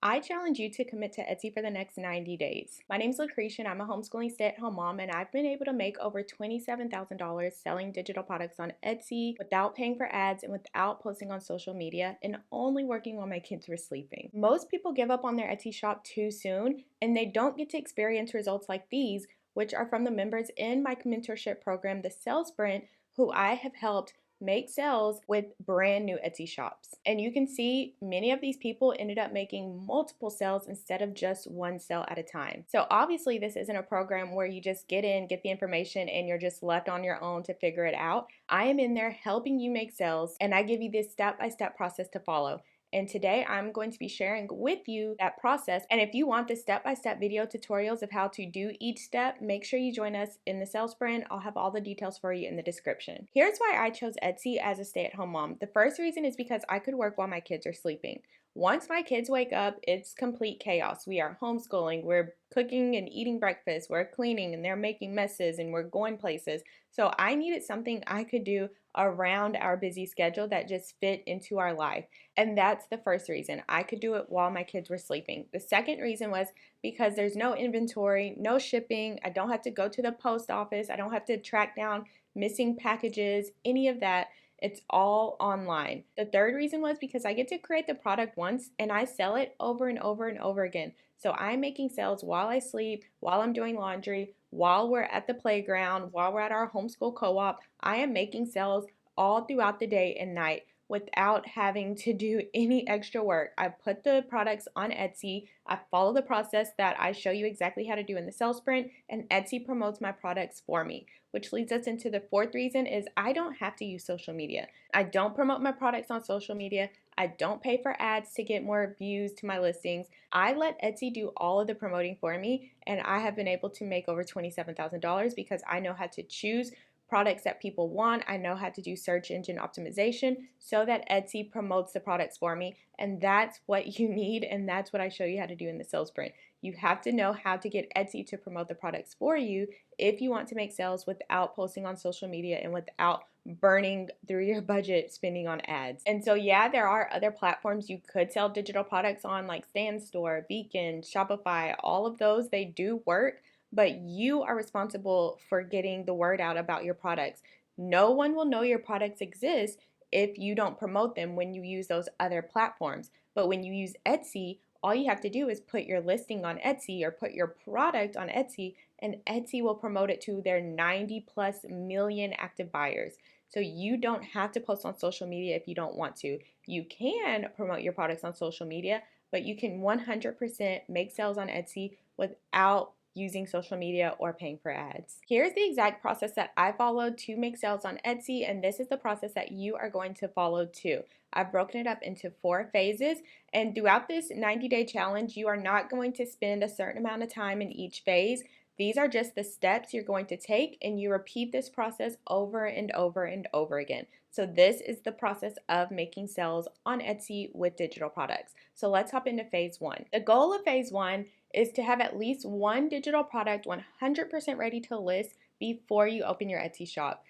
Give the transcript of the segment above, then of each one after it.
I challenge you to commit to Etsy for the next 90 days. My name is Lucretia and I'm a homeschooling stay-at-home mom, and I've been able to make over $27,000 selling digital products on Etsy without paying for ads and without posting on social media and only working while my kids were sleeping. Most people give up on their Etsy shop too soon and they don't get to experience results like these, which are from the members in my mentorship program, the Sales Sprint, who I have helped make sales with brand new Etsy shops. And you can see many of these people ended up making multiple sales instead of just one sale at a time. So obviously this isn't a program where you just get in, get the information, and you're just left on your own to figure it out. I am in there helping you make sales, and I give you this step-by-step process to follow. And today I'm going to be sharing with you that process. And if you want the step-by-step video tutorials of how to do each step, make sure you join us in the sales sprint. I'll have all the details for you in the description. Here's why I chose Etsy as a stay-at-home mom. The first reason is because I could work while my kids are sleeping. Once my kids wake up, it's complete chaos. We are homeschooling, we're cooking and eating breakfast, we're cleaning and they're making messes and we're going places. So I needed something I could do around our busy schedule that just fit into our life. And that's the first reason. I could do it while my kids were sleeping. The second reason was because there's no inventory, no shipping. I don't have to go to the post office. I don't have to track down missing packages, any of that. It's all online. The third reason was because I get to create the product once and I sell it over and over and over again. So I'm making sales while I sleep, while I'm doing laundry, while we're at the playground, while we're at our homeschool co-op. I am making sales all throughout the day and night without having to do any extra work. I put the products on Etsy. I follow the process that I show you exactly how to do in the sales sprint, and Etsy promotes my products for me, which leads us into the fourth reason is I don't have to use social media. I don't promote my products on social media. I don't pay for ads to get more views to my listings. I let Etsy do all of the promoting for me, and I have been able to make over $27,000 because I know how to choose products that people want. I know how to do search engine optimization so that Etsy promotes the products for me, and that's what you need, and that's what I show you how to do in the sales sprint. You have to know how to get Etsy to promote the products for you if you want to make sales without posting on social media and without burning through your budget spending on ads. And so yeah, there are other platforms you could sell digital products on, like Stand Store, Beacon, Shopify. All of those, they do work, but you are responsible for getting the word out about your products. No one will know your products exist if you don't promote them when you use those other platforms. But when you use Etsy, all you have to do is put your listing on Etsy or put your product on Etsy, and Etsy will promote it to their 90 plus million active buyers. So you don't have to post on social media if you don't want to. You can promote your products on social media, but you can 100% make sales on Etsy without using social media or paying for ads. Here's the exact process that I followed to make sales on Etsy, and this is the process that you are going to follow too. I've broken it up into 4 phases, and throughout this 90-day challenge, you are not going to spend a certain amount of time in each phase. These are just the steps you're going to take, and you repeat this process over and over and over again. So this is the process of making sales on Etsy with digital products. So let's hop into phase 1. The goal of phase 1 is to have at least one digital product 100% ready to list before you open your Etsy shop.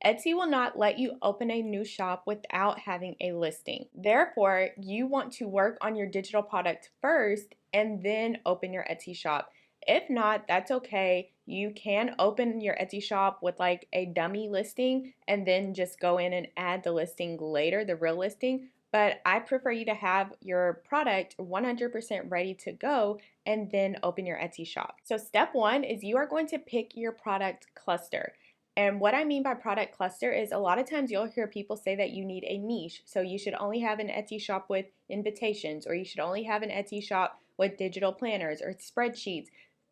Etsy will not let you open a new shop without having a listing. Therefore, you want to work on your digital product first and then open your Etsy shop. If not, that's okay. You can open your Etsy shop with like a dummy listing and then just go in and add the listing later, the real listing. But I prefer you to have your product 100% ready to go and then open your Etsy shop. So step 1 is you are going to pick your product cluster. And what I mean by product cluster is a lot of times you'll hear people say that you need a niche. So you should only have an Etsy shop with invitations, or you should only have an Etsy shop with digital planners or spreadsheets.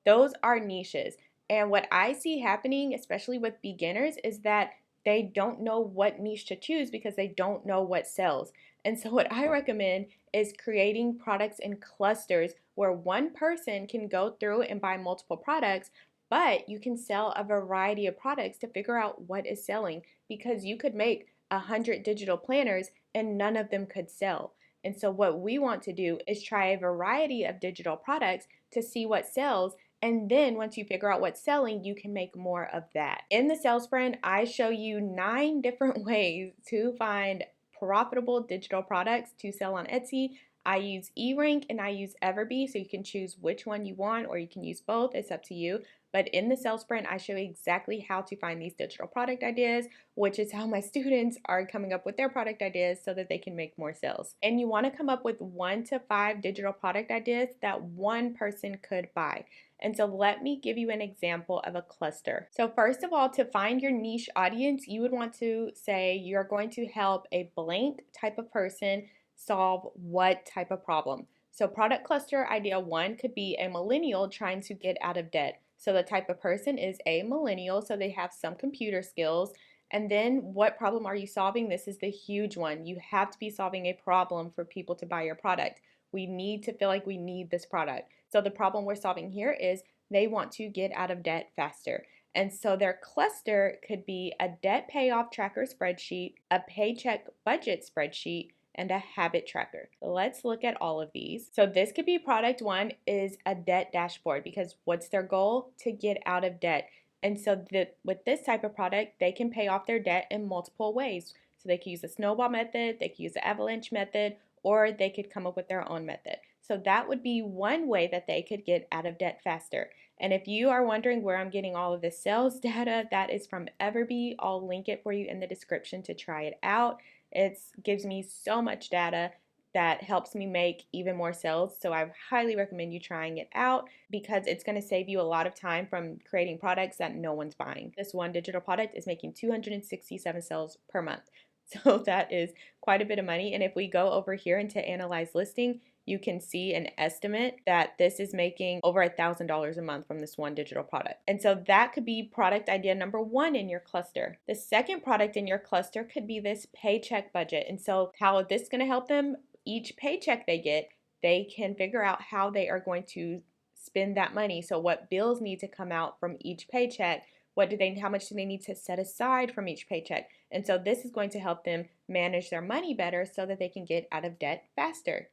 Those are niches. And what I see happening, especially with beginners, is that they don't know what niche to choose because they don't know what sells. And so what I recommend is creating products in clusters where one person can go through and buy multiple products, but you can sell a variety of products to figure out what is selling, because you could make 100 digital planners and none of them could sell. And so what we want to do is try a variety of digital products to see what sells. And then once you figure out what's selling, you can make more of that. In the sales sprint, I show you 9 different ways to find profitable digital products to sell on Etsy. I use eRank and I use Everbee, so you can choose which one you want or you can use both. It's up to you. But in the sales sprint, I show you exactly how to find these digital product ideas, which is how my students are coming up with their product ideas so that they can make more sales. And you want to come up with 1 to 5 digital product ideas that one person could buy. And so let me give you an example of a cluster. So first of all, to find your niche audience, you would want to say you're going to help a blank type of person solve what type of problem. So product cluster idea 1 could be a millennial trying to get out of debt. So the type of person is a millennial, so they have some computer skills. And then what problem are you solving? This is the huge one. You have to be solving a problem for people to buy your product. We need to feel like we need this product. So the problem we're solving here is they want to get out of debt faster. And so their cluster could be a debt payoff tracker spreadsheet, a paycheck budget spreadsheet, and a habit tracker. So let's look at all of these. So this could be product 1 is a debt dashboard, because what's their goal? To get out of debt. And so with this type of product, they can pay off their debt in multiple ways. So they could use the snowball method, they could use the avalanche method, or they could come up with their own method. So that would be one way that they could get out of debt faster. And if you are wondering where I'm getting all of this sales data, that is from Everbee. I'll link it for you in the description to try it out. It gives me so much data that helps me make even more sales. So I highly recommend you trying it out because it's going to save you a lot of time from creating products that no one's buying. This one digital product is making 267 sales per month. So that is quite a bit of money. And if we go over here into analyze listing, you can see an estimate that this is making over $1,000 a month from this one digital product. And so that could be product idea number 1 in your cluster. The second product in your cluster could be this paycheck budget. And so how is this going to help them? Each paycheck they get, they can figure out how they are going to spend that money. So what bills need to come out from each paycheck? How much do they need to set aside from each paycheck? And so this is going to help them manage their money better so that they can get out of debt faster.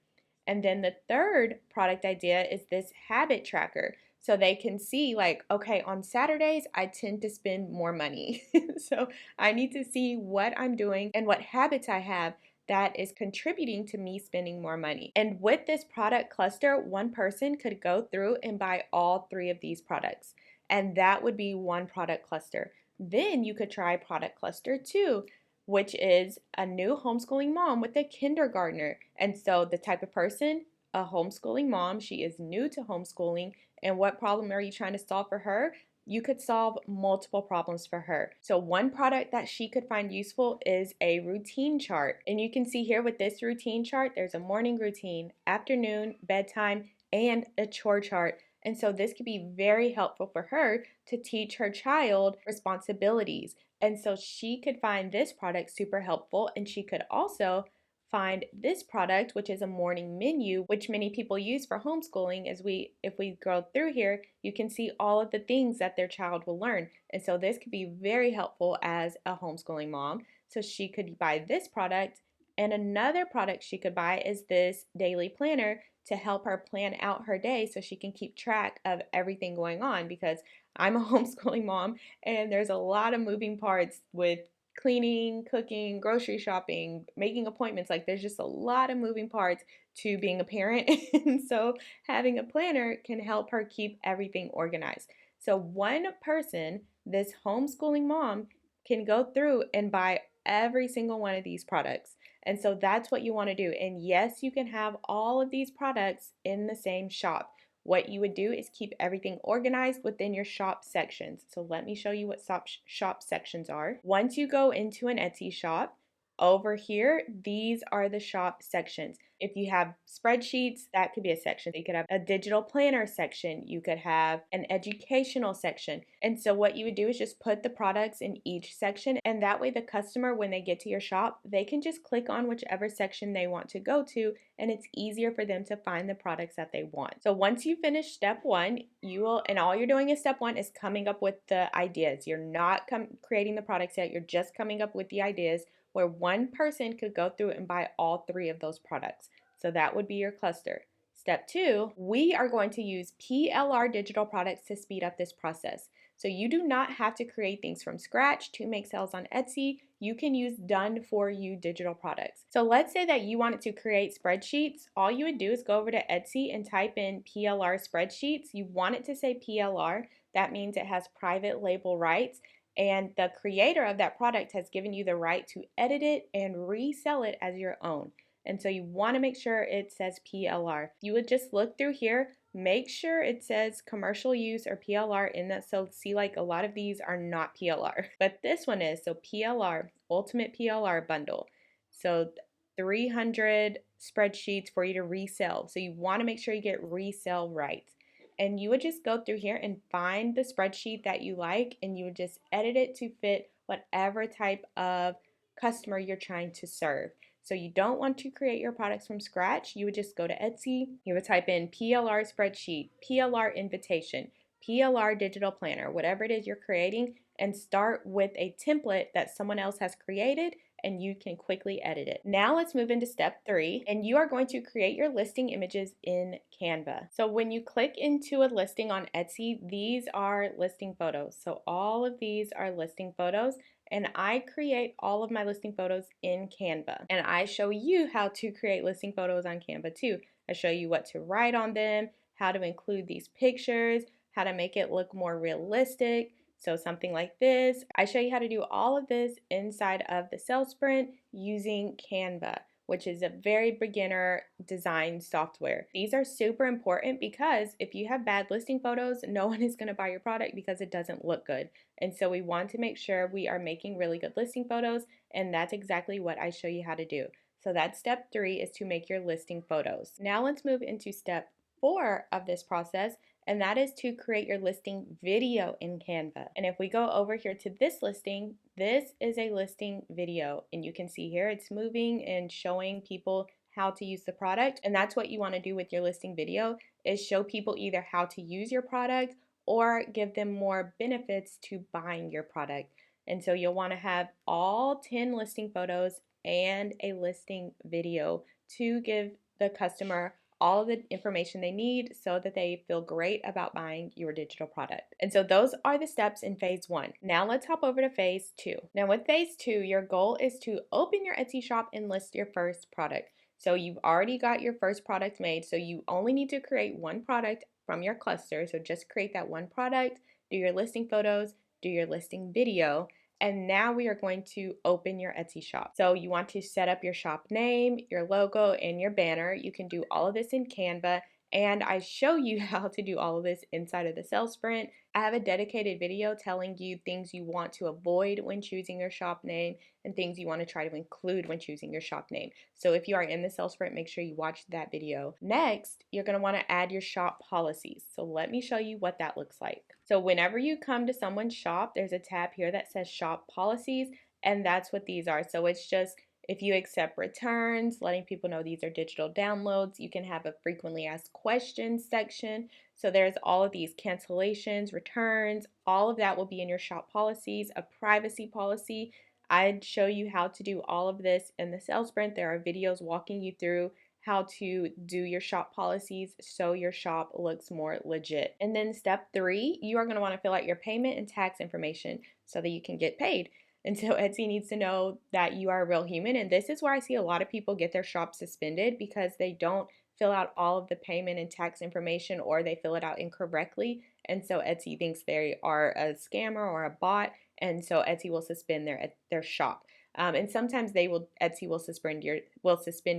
And then the third product idea is this habit tracker. So they can see like, okay, on Saturdays, I tend to spend more money. So I need to see what I'm doing and what habits I have that is contributing to me spending more money. And with this product cluster, one person could go through and buy all 3 of these products. And that would be one product cluster. Then you could try product cluster 2, which is a new homeschooling mom with a kindergartner. And so the type of person, a homeschooling mom, she is new to homeschooling. And what problem are you trying to solve for her? You could solve multiple problems for her. So one product that she could find useful is a routine chart. And you can see here with this routine chart, there's a morning routine, afternoon, bedtime, and a chore chart. And so this could be very helpful for her to teach her child responsibilities. And so she could find this product super helpful, and she could also find this product, which is a morning menu, which many people use for homeschooling. If we go through here, you can see all of the things that their child will learn. And so this could be very helpful as a homeschooling mom. So she could buy this product, and another product she could buy is this daily planner to help her plan out her day so she can keep track of everything going on, because I'm a homeschooling mom and there's a lot of moving parts with cleaning, cooking, grocery shopping, making appointments. Like there's just a lot of moving parts to being a parent. And so having a planner can help her keep everything organized. So one person, this homeschooling mom, can go through and buy every single one of these products. And so that's what you want to do. And yes, you can have all of these products in the same shop. What you would do is keep everything organized within your shop sections. So let me show you what shop sections are. Once you go into an Etsy shop, over here, these are the shop sections. If you have spreadsheets, that could be a section. You could have a digital planner section. You could have an educational section. And so what you would do is just put the products in each section. And that way the customer, when they get to your shop, they can just click on whichever section they want to go to. And it's easier for them to find the products that they want. So once you finish step 1, and all you're doing in step 1 is coming up with the ideas. You're not creating the products yet. You're just coming up with the ideas, where one person could go through and buy all 3 of those products. So that would be your cluster. Step 2, we are going to use PLR Digital Products to speed up this process. So you do not have to create things from scratch to make sales on Etsy. you can use done for you digital products. So let's say that you wanted to create spreadsheets. All you would do is go over to Etsy and type in PLR spreadsheets. You want it to say PLR. That means it has private label rights, and the creator of that product has given you the right to edit it and resell it as your own. And so you want to make sure it says PLR. You would just look through here, make sure it says commercial use or PLR in that. So see, like a lot of these are not PLR, but this one is. So PLR, Ultimate PLR Bundle. So 300 spreadsheets for you to resell. So you want to make sure you get resell rights. And you would just go through here and find the spreadsheet that you like, and you would just edit it to fit whatever type of customer you're trying to serve. So you don't want to create your products from scratch. You would just go to Etsy, you would type in PLR spreadsheet, PLR invitation, PLR digital planner, whatever it is you're creating, and start with a template that someone else has created and you can quickly edit it. Now let's move into step 3, and you are going to create your listing images in Canva. So when you click into a listing on Etsy, these are listing photos. So all of these are listing photos, and I create all of my listing photos in Canva. And I show you how to create listing photos on Canva too. I show you what to write on them, how to include these pictures, how to make it look more realistic. So something like this. I show you how to do all of this inside of the sales sprint using Canva, which is a very beginner design software. These are super important because if you have bad listing photos, no one is going to buy your product because it doesn't look good. And so we want to make sure we are making really good listing photos, and that's exactly what I show you how to do. So that's step 3, is to make your listing photos. Now let's move into step 4 of this process, and that is to create your listing video in Canva. And if we go over here to this listing, this is a listing video, and you can see here it's moving and showing people how to use the product. And that's what you want to do with your listing video, is show people either how to use your product or give them more benefits to buying your product. And so you'll want to have all 10 listing photos and a listing video to give the customer all of the information they need so that they feel great about buying your digital product. And so those are the steps in phase 1. Now let's hop over to phase 2. Now with phase 2, your goal is to open your Etsy shop and list your first product. So you've already got your first product made, so you only need to create one product from your cluster. So just create that one product, do your listing photos, do your listing video, and now we are going to open your Etsy shop. So you want to set up your shop name, your logo, and your banner. You can do all of this in Canva, and I show you how to do all of this inside of the sales sprint. I have a dedicated video telling you things you want to avoid when choosing your shop name and things you want to try to include when choosing your shop name. So if you are in the sales sprint, make sure you watch that video. Next, you're going to want to add your shop policies. So let me show you what that looks like. So whenever you come to someone's shop, there's a tab here that says shop policies, and that's what these are. So it's just if you accept returns, letting people know these are digital downloads. You can have a frequently asked questions section. So there's all of these cancellations, returns, all of that will be in your shop policies. A privacy policy, I'd show you how to do all of this in the sales sprint. There are videos walking you through how to do your shop policies so your shop looks more legit. And then step 3, you are going to want to fill out your payment and tax information so that you can get paid. And so Etsy needs to know that you are a real human. And this is where I see a lot of people get their shop suspended because they don't fill out all of the payment and tax information, or they fill it out incorrectly. And so Etsy thinks they are a scammer or a bot. And so Etsy will suspend their shop. And sometimes Etsy will suspend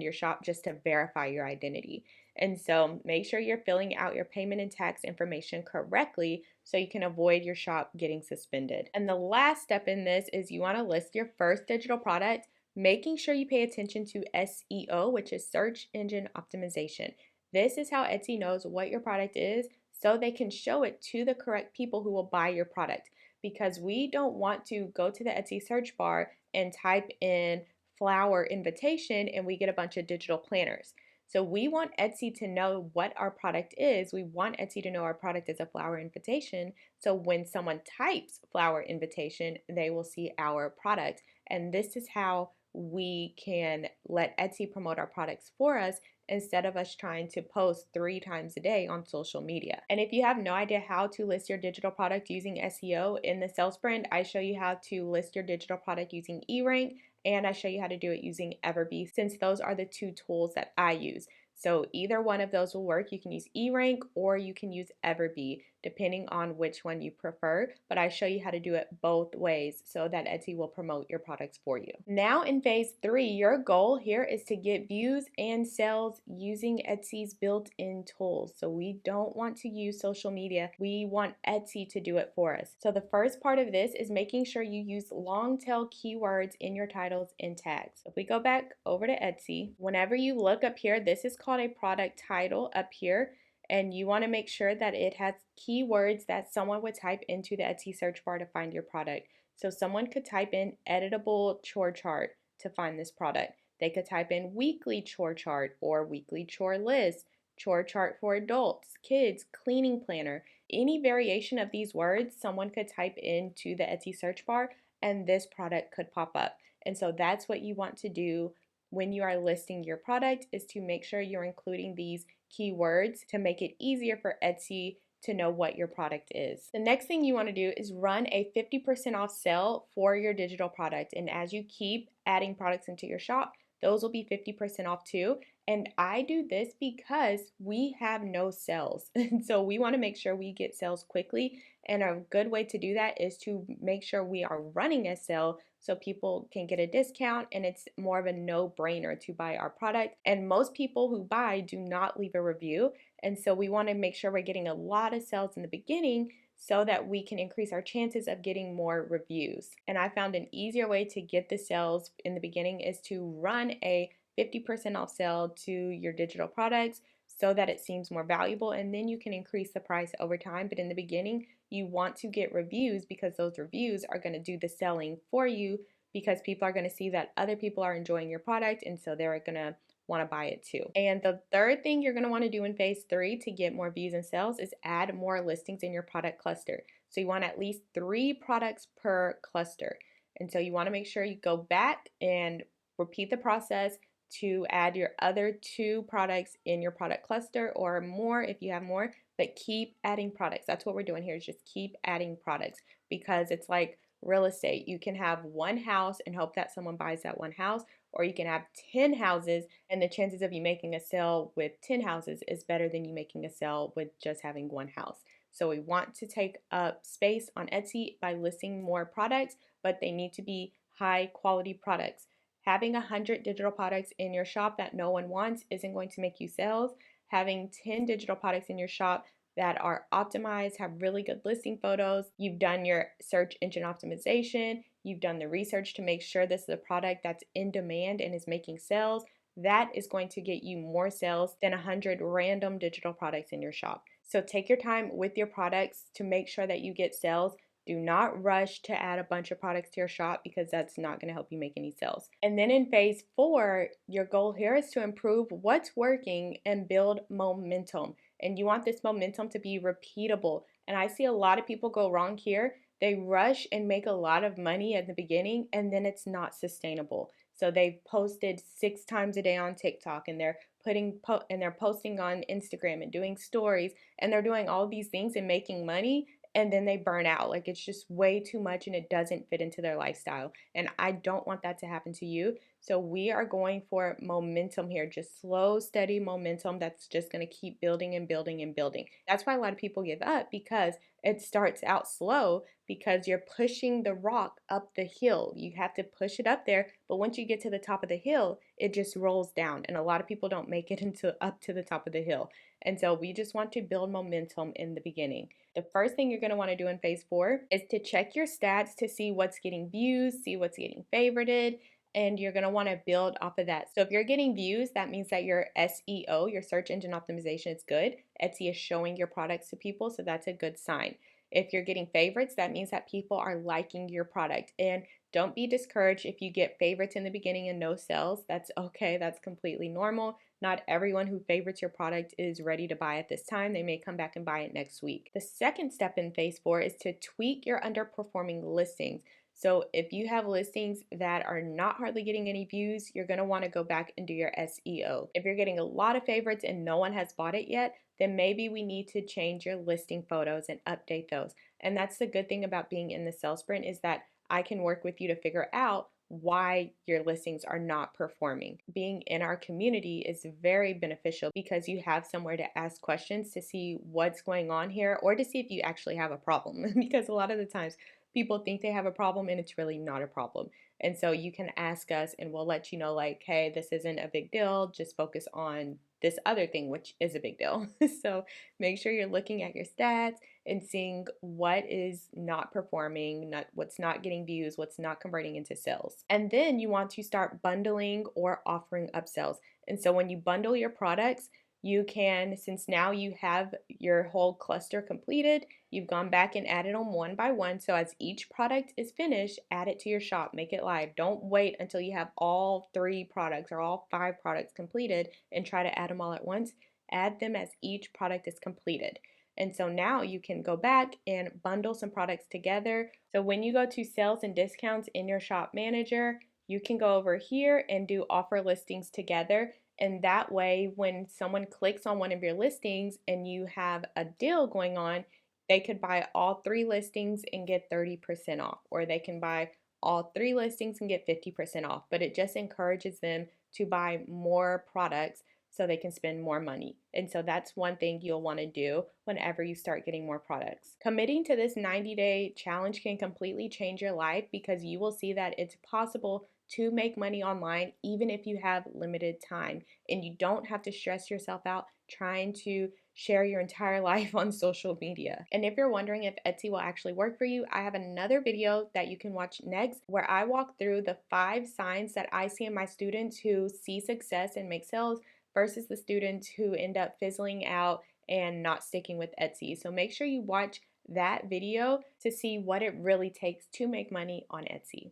your shop just to verify your identity. And so make sure you're filling out your payment and tax information correctly so you can avoid your shop getting suspended. And the last step in this is you want to list your first digital product, making sure you pay attention to SEO, which is search engine optimization. This is how Etsy knows what your product is so they can show it to the correct people who will buy your product. Because we don't want to go to the Etsy search bar and type in flower invitation and we get a bunch of digital planners. So we want Etsy to know what our product is. We want Etsy to know our product is a flower invitation. So when someone types flower invitation, they will see our product. And this is how we can let Etsy promote our products for us instead of us trying to post 3 times a day on social media. And if you have no idea how to list your digital product using SEO, in the sales sprint, I show you how to list your digital product using eRank, and I show you how to do it using Everbee, since those are the 2 tools that I use. So either one of those will work. You can use eRank or you can use Everbee, depending on which one you prefer. But I show you how to do it both ways so that Etsy will promote your products for you. Now in phase 3, your goal here is to get views and sales using Etsy's built-in tools. So we don't want to use social media. We want Etsy to do it for us. So the first part of this is making sure you use long tail keywords in your titles and tags. If we go back over to Etsy, whenever you look up here, this is called a product title up here, and you want to make sure that it has keywords that someone would type into the Etsy search bar to find your product. So someone could type in editable chore chart to find this product. They could type in weekly chore chart or weekly chore list, chore chart for adults, kids, cleaning planner. Any variation of these words someone could type into the Etsy search bar and this product could pop up. And so that's what you want to do when you are listing your product, is to make sure you're including these keywords to make it easier for Etsy to know what your product is. The next thing you want to do is run a 50% off sale for your digital product. And as you keep adding products into your shop, those will be 50% off too. And I do this because we have no sales. And so we want to make sure we get sales quickly. And a good way to do that is to make sure we are running a sale so people can get a discount and it's more of a no-brainer to buy our product. And most people who buy do not leave a review. And so we want to make sure we're getting a lot of sales in the beginning so that we can increase our chances of getting more reviews. And I found an easier way to get the sales in the beginning is to run a 50% off sale to your digital products so that it seems more valuable, and then you can increase the price over time. But in the beginning, you want to get reviews because those reviews are going to do the selling for you, because people are going to see that other people are enjoying your product, and so they're going to want to buy it too. And the third thing you're going to want to do in phase 3 to get more views and sales is add more listings in your product cluster. So you want at least 3 products per cluster. And so you want to make sure you go back and repeat the process to add your other 2 products in your product cluster, or more if you have more, but keep adding products. That's what we're doing here, is just keep adding products, because it's like real estate. You can have 1 house and hope that someone buys that 1 house, or you can have 10 houses and the chances of you making a sale with 10 houses is better than you making a sale with just having 1 house. So we want to take up space on Etsy by listing more products, but they need to be high quality products. Having 100 digital products in your shop that no one wants isn't going to make you sales. Having 10 digital products in your shop that are optimized, have really good listing photos, you've done your search engine optimization, you've done the research to make sure this is a product that's in demand and is making sales, that is going to get you more sales than 100 random digital products in your shop. So take your time with your products to make sure that you get sales. Do not rush to add a bunch of products to your shop, because that's not going to help you make any sales. And then in phase 4, your goal here is to improve what's working and build momentum. And you want this momentum to be repeatable. And I see a lot of people go wrong here. They rush and make a lot of money at the beginning, and then it's not sustainable. So they've posted 6 times a day on TikTok, and they're posting on Instagram and doing stories, and they're doing all these things and making money, and then they burn out. Like, it's just way too much and it doesn't fit into their lifestyle. And I don't want that to happen to you. So we are going for momentum here, just slow, steady momentum that's just going to keep building and building and building. That's why a lot of people give up, because it starts out slow, because you're pushing the rock up the hill. You have to push it up there, but once you get to the top of the hill, it just rolls down. And a lot of people don't make it up to the top of the hill. And so we just want to build momentum in the beginning. The first thing you're going to want to do in phase 4 is to check your stats to see what's getting views, see what's getting favorited, and you're going to want to build off of that. So if you're getting views, that means that your SEO, your search engine optimization, is good. Etsy is showing your products to people, so that's a good sign. If you're getting favorites, that means that people are liking your product. And don't be discouraged if you get favorites in the beginning and no sales. That's okay. That's completely normal. Not everyone who favorites your product is ready to buy at this time. They may come back and buy it next week. The second step in phase 4 is to tweak your underperforming listings. So if you have listings that are not hardly getting any views, you're going to want to go back and do your SEO. If you're getting a lot of favorites and no one has bought it yet, then maybe we need to change your listing photos and update those. And that's the good thing about being in the sales sprint, is that I can work with you to figure out why your listings are not performing. Being in our community is very beneficial because you have somewhere to ask questions to see what's going on here, or to see if you actually have a problem. Because a lot of the times people think they have a problem and it's really not a problem. And so you can ask us and we'll let you know, like, hey, this isn't a big deal, just focus on this other thing, which is a big deal. So make sure you're looking at your stats and seeing what is not performing, what's not getting views, what's not converting into sales. And then you want to start bundling or offering upsells. And so when you bundle your products, you can, since now you have your whole cluster completed, you've gone back and added them one by one. So as each product is finished, add it to your shop, make it live. Don't wait until you have all 3 products or all 5 products completed and try to add them all at once. Add them as each product is completed. And so now you can go back and bundle some products together. So when you go to sales and discounts in your shop manager, you can go over here and do offer listings together. And that way, when someone clicks on one of your listings and you have a deal going on, they could buy all 3 listings and get 30% off, or they can buy all 3 listings and get 50% off. But it just encourages them to buy more products so they can spend more money. And so that's one thing you'll want to do whenever you start getting more products. Committing to this 90-day challenge can completely change your life, because you will see that it's possible to make money online even if you have limited time, and you don't have to stress yourself out trying to share your entire life on social media. And if you're wondering if Etsy will actually work for you, I have another video that you can watch next where I walk through the 5 signs that I see in my students who see success and make sales versus the students who end up fizzling out and not sticking with Etsy. So make sure you watch that video to see what it really takes to make money on Etsy.